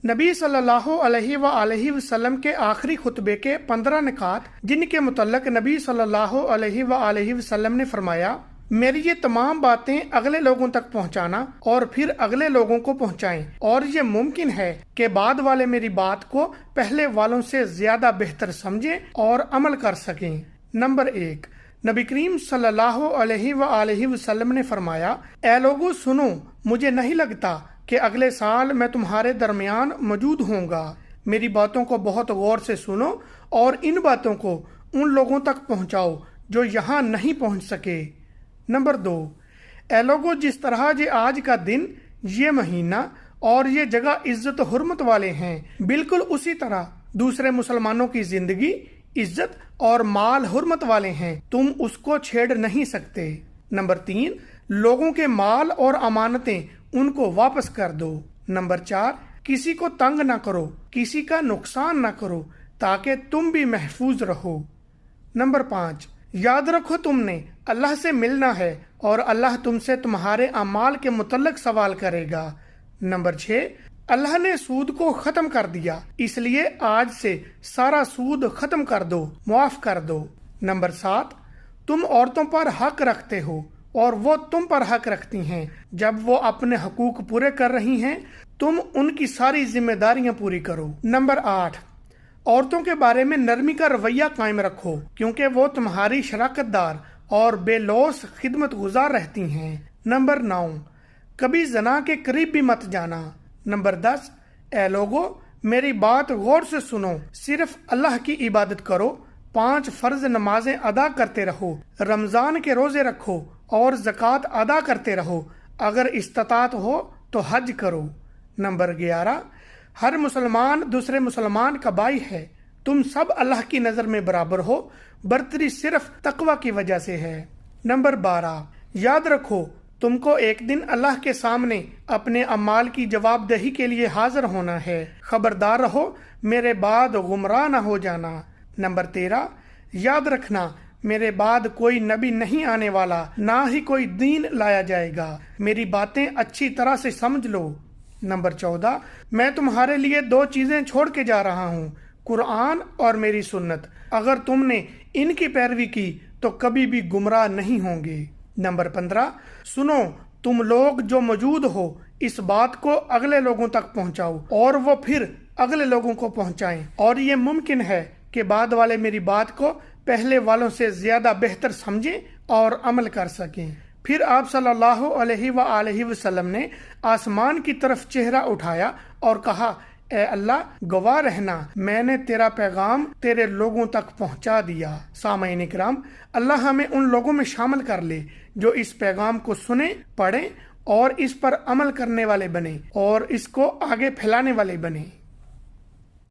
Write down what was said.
نبی صلی اللہ علیہ وآلہ وسلم کے آخری خطبے کے 15 نکات جن کے متعلق نبی صلی اللہ علیہ وآلہ وسلم نے فرمایا، میری یہ تمام باتیں اگلے لوگوں تک پہنچانا اور پھر اگلے لوگوں کو پہنچائیں، اور یہ ممکن ہے کہ بعد والے میری بات کو پہلے والوں سے زیادہ بہتر سمجھیں اور عمل کر سکیں۔ نمبر 1، نبی کریم صلی اللہ علیہ وآلہ وسلم نے فرمایا، اے لوگو سنو، مجھے نہیں لگتا کہ اگلے سال میں تمہارے درمیان موجود ہوں گا۔ میری باتوں کو بہت غور سے سنو اور ان باتوں کو ان لوگوں تک پہنچاؤ جو یہاں نہیں پہنچ سکے۔ نمبر 2، اے لوگو جس طرح یہ آج کا دن، یہ مہینہ اور یہ جگہ عزت و حرمت والے ہیں، بالکل اسی طرح دوسرے مسلمانوں کی زندگی، عزت اور مال حرمت والے ہیں، تم اس کو چھیڑ نہیں سکتے۔ نمبر 3، لوگوں کے مال اور امانتیں ان کو واپس کر دو۔ نمبر 4، کسی کو تنگ نہ کرو، کسی کا نقصان نہ کرو تاکہ تم بھی محفوظ رہو۔ نمبر 5، یاد رکھو تم نے اللہ سے ملنا ہے اور اللہ تم سے تمہارے اعمال کے متعلق سوال کرے گا۔ نمبر 6، اللہ نے سود کو ختم کر دیا، اس لیے آج سے سارا سود ختم کر دو، معاف کر دو۔ نمبر 7، تم عورتوں پر حق رکھتے ہو اور وہ تم پر حق رکھتی ہیں، جب وہ اپنے حقوق پورے کر رہی ہیں تم ان کی ساری ذمہ داریاں پوری کرو۔ نمبر 8، عورتوں کے بارے میں نرمی کا رویہ قائم رکھو کیونکہ وہ تمہاری شراکت دار اور بے لوث خدمت گزار رہتی ہیں۔ نمبر 9، کبھی زنا کے قریب بھی مت جانا۔ نمبر 10، اے لوگو میری بات غور سے سنو، صرف اللہ کی عبادت کرو، 5 فرض نمازیں ادا کرتے رہو، رمضان کے روزے رکھو اور زکوٰۃ ادا کرتے رہو، اگر استطاعت ہو تو حج کرو۔ نمبر 11، ہر مسلمان دوسرے مسلمان کا بھائی ہے، تم سب اللہ کی نظر میں برابر ہو، برتری صرف تقوی کی وجہ سے ہے۔ نمبر 12، یاد رکھو تم کو ایک دن اللہ کے سامنے اپنے اعمال کی جواب دہی کے لیے حاضر ہونا ہے، خبردار رہو میرے بعد گمراہ نہ ہو جانا۔ نمبر 13، یاد رکھنا میرے بعد کوئی نبی نہیں آنے والا، نہ ہی کوئی دین لایا جائے گا، میری باتیں اچھی طرح سے سمجھ لو۔ نمبر 14، میں تمہارے لیے 2 چیزیں چھوڑ کے جا رہا ہوں، قرآن اور میری سنت، اگر تم نے ان کی پیروی کی تو کبھی بھی گمراہ نہیں ہوں گے۔ نمبر 15، سنو تم لوگ جو موجود ہو اس بات کو اگلے لوگوں تک پہنچاؤ اور وہ پھر اگلے لوگوں کو پہنچائیں، اور یہ ممکن ہے کہ بعد والے میری بات کو پہلے والوں سے زیادہ بہتر سمجھیں اور عمل کر سکیں۔ پھر آپ صلی اللہ علیہ وآلہ وسلم نے آسمان کی طرف چہرہ اٹھایا اور کہا، اے اللہ گواہ رہنا میں نے تیرا پیغام تیرے لوگوں تک پہنچا دیا۔ سامعین کرام، اللہ ہمیں ان لوگوں میں شامل کر لے جو اس پیغام کو سنیں، پڑھیں اور اس پر عمل کرنے والے بنیں اور اس کو آگے پھیلانے والے بنیں۔